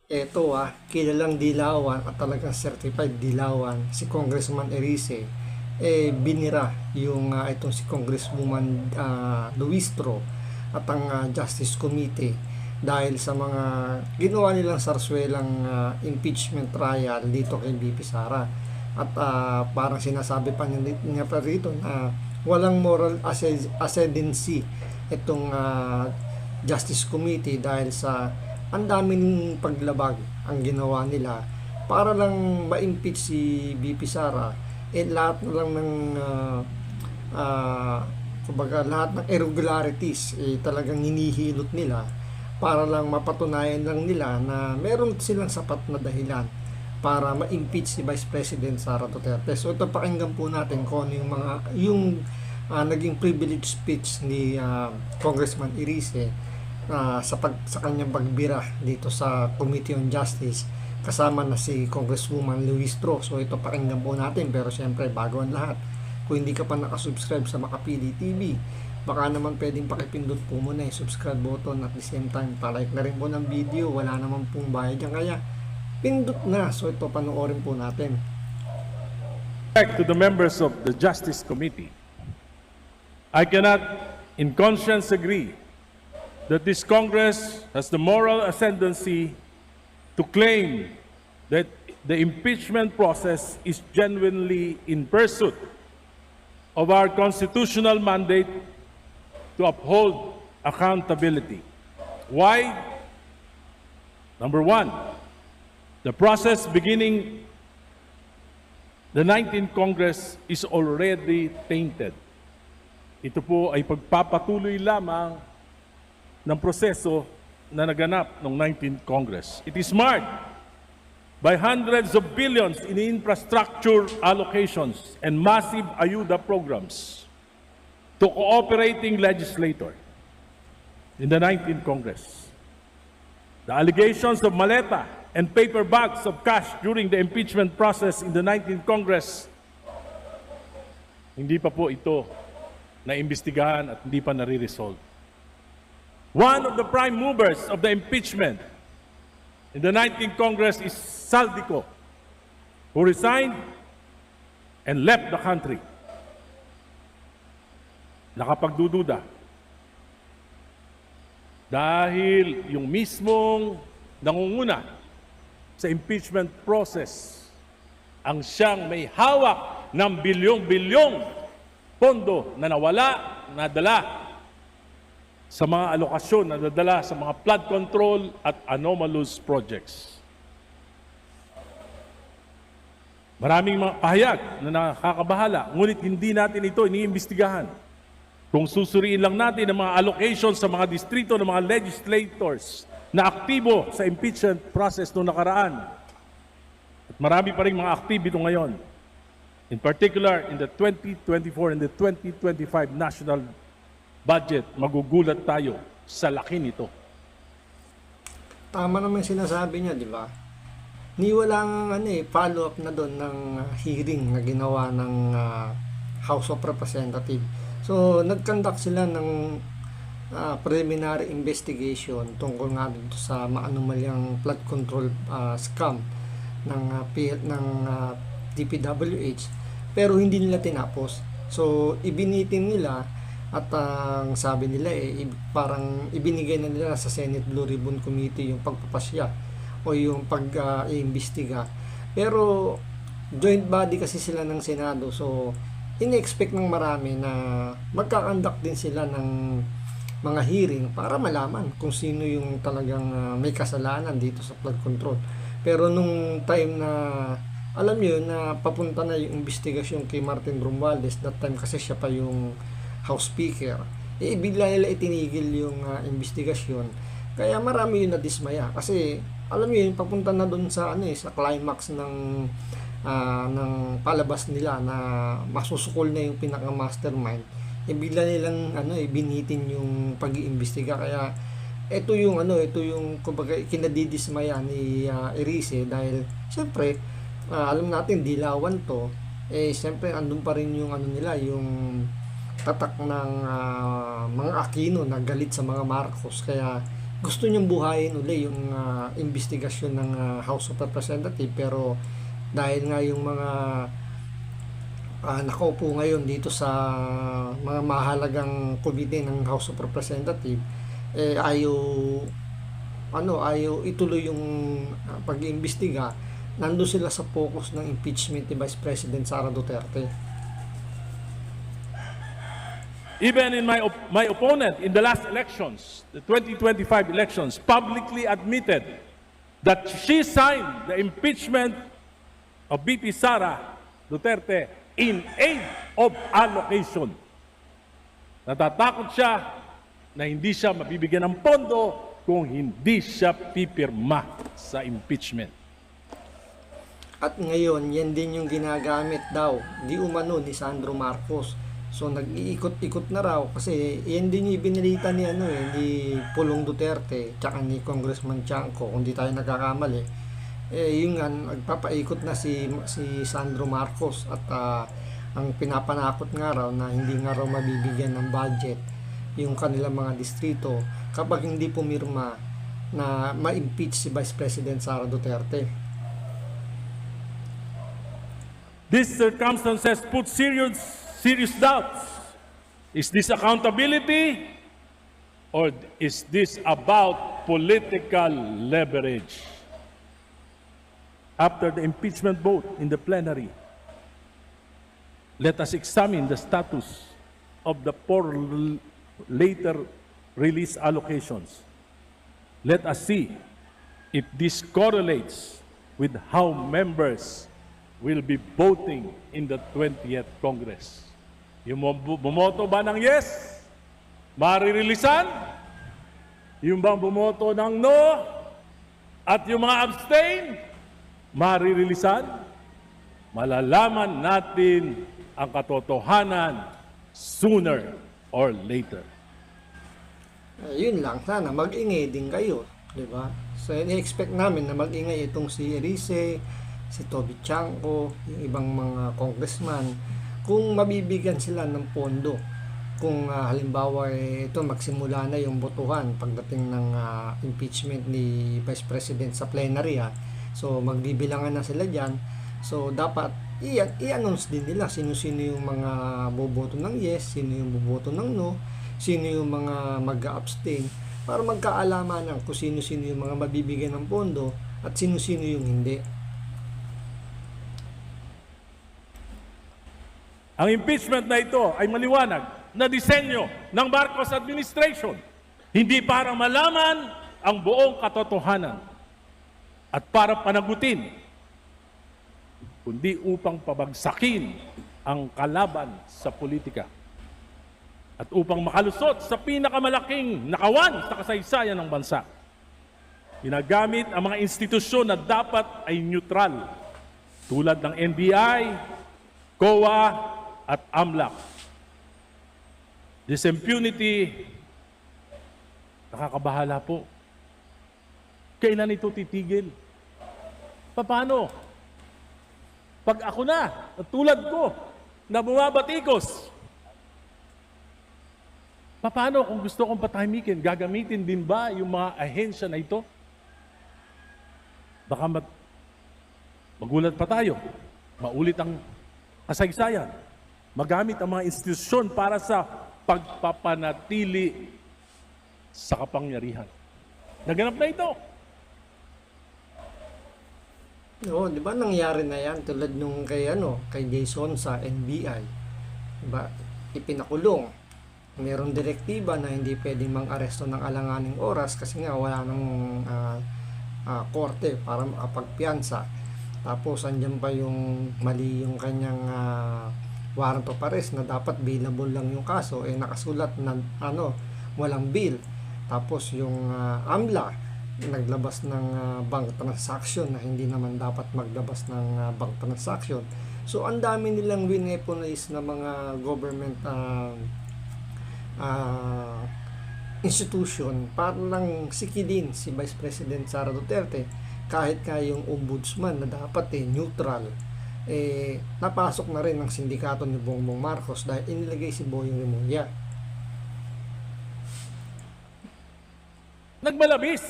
Eto kilalang dilawan at talagang certified dilawan si Congressman Erice binira yung itong si Congresswoman Luistro at ang Justice Committee dahil sa mga ginawa nilang sarswelang impeachment trial dito kay BP Sara at parang sinasabi pa niya pa rito na walang moral ascendancy itong Justice Committee dahil sa ang daming paglabag ang ginawa nila para lang ma-impeach si BP Sara. Lahat na lang ng kumbaga lahat ng irregularities talagang hinihilot nila para lang mapatunayan lang nila na meron silang sapat na dahilan para ma-impeach si Vice President Sara Duterte. So ito, pakinggan po natin kung ano yung naging privilege speech ni Congressman Erice sa kanyang pagbira dito sa Committee on Justice kasama na si Congresswoman Luistro. So ito, pakinggan po natin, pero syempre bago ang lahat, kung hindi ka pa nakasubscribe sa Makapili TV, baka naman pwedeng pakipindot po muna yung subscribe button at the same time palike na rin po ng video. Wala naman pong bayad yan, kaya pindot na. So ito, panoorin po natin. Back to the members of the Justice Committee, I cannot in conscience agree that this Congress has the moral ascendancy to claim that the impeachment process is genuinely in pursuit of our constitutional mandate to uphold accountability. Why? Number one, the process beginning the 19th Congress is already tainted. Ito po ay pagpapatuloy lamang ng proseso na naganap ng 19th Congress. It is marked by hundreds of billions in infrastructure allocations and massive ayuda programs to cooperating legislators in the 19th Congress. The allegations of maleta and paper bags of cash during the impeachment process in the 19th Congress, hindi pa po ito naimbestigahan at hindi pa nare-resolve. One of the prime movers of the impeachment in the 19th Congress is Saldico, who resigned and left the country. Nakapagdududa. Dahil yung mismong nangunguna sa impeachment process ang siyang may hawak ng bilyong-bilyong pondo na nawala, nadala sa mga alokasyon na nadala sa mga flood control at anomalous projects. Maraming mga pahayag na nakakabahala, ngunit hindi natin ito iniimbestigahan. Kung susuriin lang natin ang mga allocations sa mga distrito ng mga legislators na aktibo sa impeachment process noong nakaraan, at marami pa rin mga aktibo ito ngayon, in particular in the 2024 and the 2025 national budget, magugulat tayo sa laki nito. Tama naman sinasabi niya, di ba? Ni walang follow up na doon ng hearing na ginawa ng House of Representatives. So nag-conduct sila ng preliminary investigation tungkol nga dito sa maanumalyang flood control scam ng DPWH, pero hindi nila tinapos. So ibinitin nila at ang sabi nila parang ibinigay na nila sa Senate Blue Ribbon Committee yung pagpapasya o yung pag-iimbestiga. Pero joint body kasi sila ng Senado, so ini-expect ng marami na magkakandak din sila ng mga hearing para malaman kung sino yung talagang may kasalanan dito sa flood control. Pero nung time na alam niyo na papunta na yung investigasyon kay Martin Romualdez, that time kasi siya pa yung House Speaker, bigla nila itinigil yung investigasyon. Kaya marami yung nadismaya kasi alam niyo yun, papunta na doon sa sa climax ng palabas nila na masusukol na yung pinaka-mastermind. Bigla nilang binitin yung pag-iimbestiga. Kaya ito yung kumbaga kinadidismaya ni Erice dahil siyempre alam natin dilawan to, siyempre andun pa rin yung nila, yung tatak ng mga Aquino na galit sa mga Marcos. Kaya gusto niyang buhayin uli yung investigasyon ng House of Representatives, pero dahil nga yung mga nakaupo ngayon dito sa mga mahalagang komite ng House of Representatives, ayaw ituloy yung pag-iimbestiga. Nandun sila sa focus ng impeachment ni Vice President Sara Duterte. Even in my opponent in the last elections, the 2025 elections, publicly admitted that she signed the impeachment of VP Sara Duterte in aid of allocation. Natatakot siya na hindi siya mabibigyan ng pondo kung hindi siya pipirma sa impeachment. At ngayon, yan din yung ginagamit daw, di umano, ni Sandro Marcos. So nag-iikot-ikot na raw kasi yan din yung ibinalita ni ni Pulong Duterte tsaka ni Congressman Chanco, kung di tayo nagkakamali. Yun nga, nagpapaikot na si Sandro Marcos at ang pinapanakot nga raw na hindi nga raw mabibigyan ng budget yung kanilang mga distrito kapag hindi pumirma na ma-impeach si Vice President Sara Duterte. These circumstances put serious doubts. Is this accountability or is this about political leverage? After the impeachment vote in the plenary, let us examine the status of the 4 later release allocations. Let us see if this correlates with how members will be voting in the 20th Congress. Yung bumoto ba ng yes, maririlisan? Yung bang bumoto ng no, at yung mga abstain, maririlisan? Malalaman natin ang katotohanan sooner or later. Yun lang, sana mag-ingay din kayo, di ba? So, i-expect namin na mag-ingay itong si Erice, si Toby Chanco, yung ibang mga congressman, kung mabibigyan sila ng pondo. Kung halimbawa ito magsimula na yung botohan pagdating ng impeachment ni Vice President sa plenary, so magbibilangan na sila dyan. So dapat i-announce din nila sino-sino yung mga boboto ng yes, sino yung boboto ng no, sino yung mga mag-abstain, para magkaalaman kung sino-sino yung mga mabibigyan ng pondo at sino-sino yung hindi. Ang impeachment na ito ay maliwanag na disenyo ng Marcos administration, hindi para malaman ang buong katotohanan at para panagutin, kundi upang pabagsakin ang kalaban sa politika at upang makalusot sa pinakamalaking nakawan sa kasaysayan ng bansa. Ginagamit ang mga institusyon na dapat ay neutral tulad ng NBI, COA, at AMLAC. This impunity, nakakabahala po. Kailan ito titigil? Paano? Pag ako na, tulad ko, na bumabatikos, paano kung gusto kong patahimikin? Gagamitin din ba yung mga ahensya na ito? Baka magulat pa tayo. Maulit ang kasaysayan. Magamit ang mga institusyon para sa pagpapanatili sa kapangyarihan. Naganap na ito. Oo, di ba nangyari na yan tulad nung kay Jason sa NBI. Diba? Ipinakulong. Mayroong direktiba na hindi pwedeng mang-aresto ng alanganing oras kasi nga wala nang korte para makapagpiyansa. Tapos andyan pa yung mali yung kanyang warrant of arrest na dapat bailable lang yung kaso, nakasulat na walang bail. Tapos yung AMLA naglabas ng bank transaction na hindi naman dapat maglabas ng bank transaction. So ang dami nilang wineponize na mga government institution para lang sikidin si Vice President Sara Duterte, kahit nga yung ombudsman na dapat neutral, napasok na rin ng sindikato ni Bongbong Marcos dahil inilagay si Boyong Remulla. nagmalabis.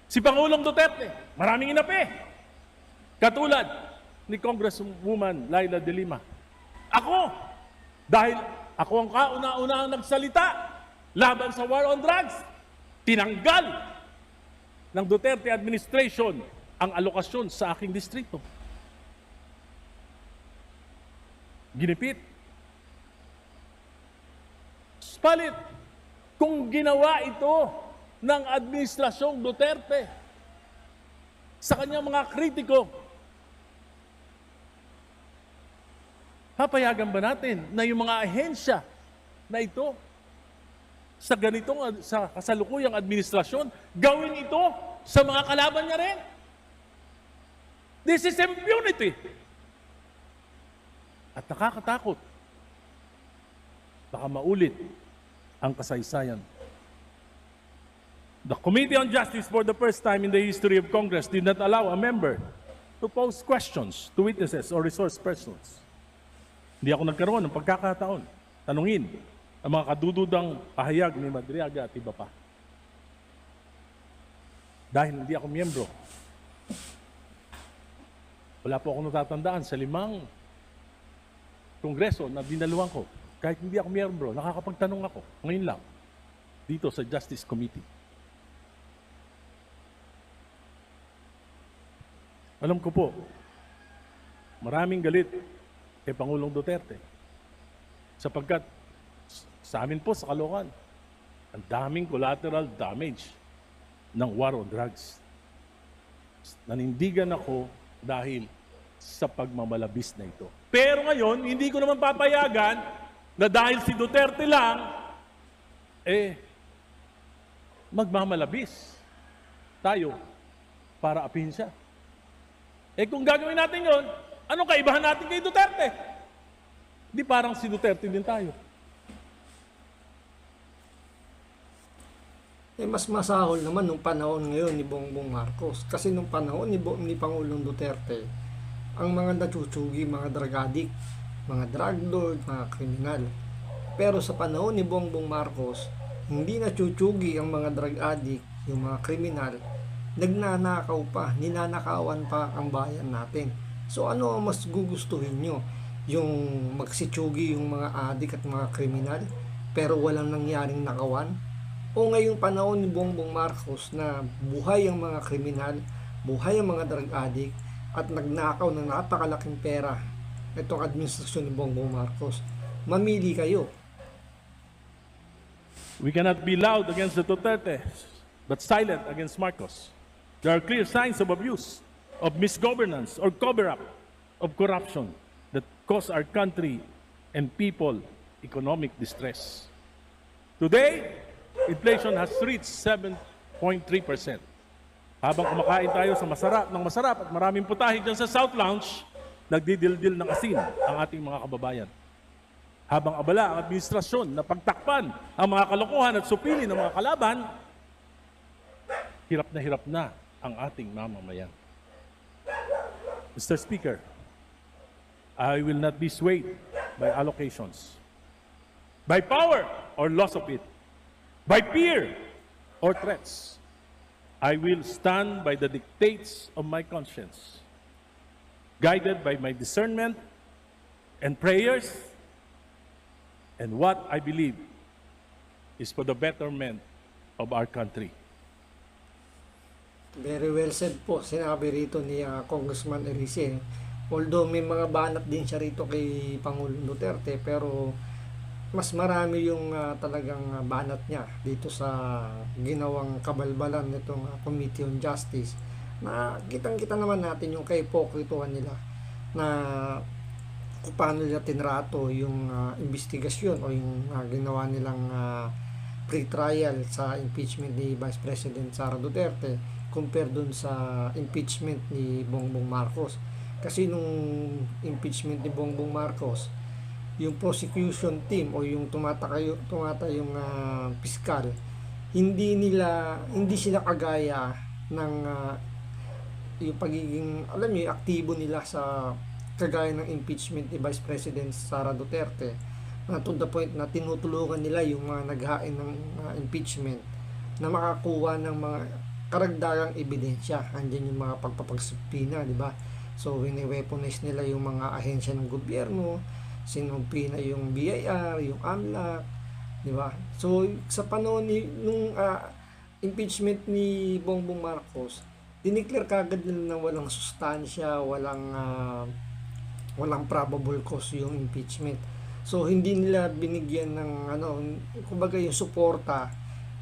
Si Pangulong Duterte, maraming inapi. Katulad ni Congresswoman Laila de Lima. Ako, dahil ako ang kauna-unahang nagsalita laban sa war on drugs, tinanggal ng Duterte administration ang alokasyon sa aking distrito. Ginipit. Palit, kung ginawa ito ng administrasyong Duterte sa kanyang mga kritiko, papayagan ba natin na yung mga ahensya na ito sa ganitong sa kasalukuyang administrasyon gawin ito sa mga kalaban niya rin? This is impunity. At nakakatakot. Baka maulit ang kasaysayan. The Committee on Justice for the first time in the history of Congress did not allow a member to pose questions to witnesses or resource persons. Hindi ako nagkaroon ng pagkakataon tanungin ang mga kadududang pahayag ni Madriaga at iba pa. Dahil hindi ako miyembro. Wala po akong natatandaan sa 5 kongreso na dinaluhan ko. Kahit hindi ako miyembro, nakakapagtanong ako. Ngayon lang, dito sa Justice Committee. Alam ko po, maraming galit kay Pangulong Duterte. Sapagkat sa amin po sa Caloocan, ang daming collateral damage ng war on drugs. Nanindigan ako dahil sa pagmamalabis na ito. Pero ngayon, hindi ko naman papayagan na dahil si Duterte lang, magmamalabis tayo para apihin siya. Kung gagawin natin yon, anong kaibahan natin kay Duterte? Di parang si Duterte din tayo. Mas masahol naman nung panahon ngayon ni Bongbong Marcos. Kasi nung panahon ni Pangulong Duterte, ang mga natsusugi, mga drug addict, mga drug lord, mga kriminal. Pero sa panahon ni Bongbong Marcos, hindi natsusugi ang mga drug addict, yung mga kriminal, nagnanakaw pa, ninanakawan pa ang bayan natin. So ano ang mas gugustuhin nyo? Yung magsitsugi yung mga addict at mga kriminal, pero walang nangyaring nakawan? O ngayong panahon ni Bongbong Marcos na buhay ang mga kriminal, buhay ang mga drug addict, at nagnakaw ng napakalaking pera itong administrasyon ni Bongbong Marcos. Mamili kayo. We cannot be loud against the Duterte, but silent against Marcos. There are clear signs of abuse, of misgovernance, or cover-up of corruption that cause our country and people economic distress. Today, inflation has reached 7.3%. Habang kumakain tayo sa masarap at maraming putahe dyan sa South Lounge, nagdidildil ng asin ang ating mga kababayan. Habang abala ang administrasyon na pagtakpan ang mga kalokohan at supili ng mga kalaban, hirap na ang ating mamamayan. Mr. Speaker, I will not be swayed by allocations, by power or loss of it, by fear or threats. I will stand by the dictates of my conscience, guided by my discernment and prayers, and what I believe is for the betterment of our country. Very well said po. Sinabi rito ni Congressman Erice. Although may mga banat din siya rito kay Pangulong Duterte, pero mas marami yung talagang banat niya dito sa ginawang kabalbalan nitong Committee on Justice, na kitang-kita naman natin yung kaipokrituhan nila na kung paano nila tinrato yung investigasyon o yung ginawa nilang pre-trial sa impeachment ni Vice President Sara Duterte compare dun sa impeachment ni Bongbong Marcos. Kasi nung impeachment ni Bongbong Marcos, yung prosecution team o yung tumatayong piskal, hindi sila kagaya ng yung pagiging, alam niyo, aktibo nila sa kagaya ng impeachment ni Vice President Sara Duterte, na to the point na tinutulungan nila yung mga naghain ng impeachment na makakuha ng mga karagdagang ebidensya. Andyan yung mga pagpapagsubpina, di ba? So, wini-weaponize nila yung mga ahensya ng gobyerno, sinumpina yung BIR, yung AMLAC, di ba? So, sa panahon nung impeachment ni Bongbong Marcos, dineclare kagad nila na walang sustansya, walang probable cause yung impeachment. So, hindi nila binigyan ng kumbaga yung suporta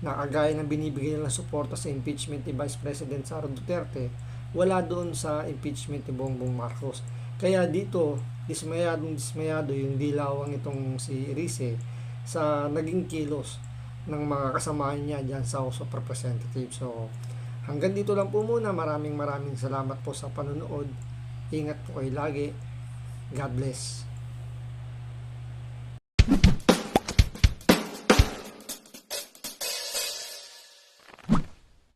na kagaya ng binibigyan nila suporta sa impeachment ni Vice President Sara Duterte, wala doon sa impeachment ni Bongbong Marcos. Kaya dito, dismayado yung dilawang itong si Rize sa naging kilos ng mga kasamahan niya dyan sa House of Representatives. So, hanggang dito lang po muna. Maraming salamat po sa panonood. Ingat po kayo lagi. God bless.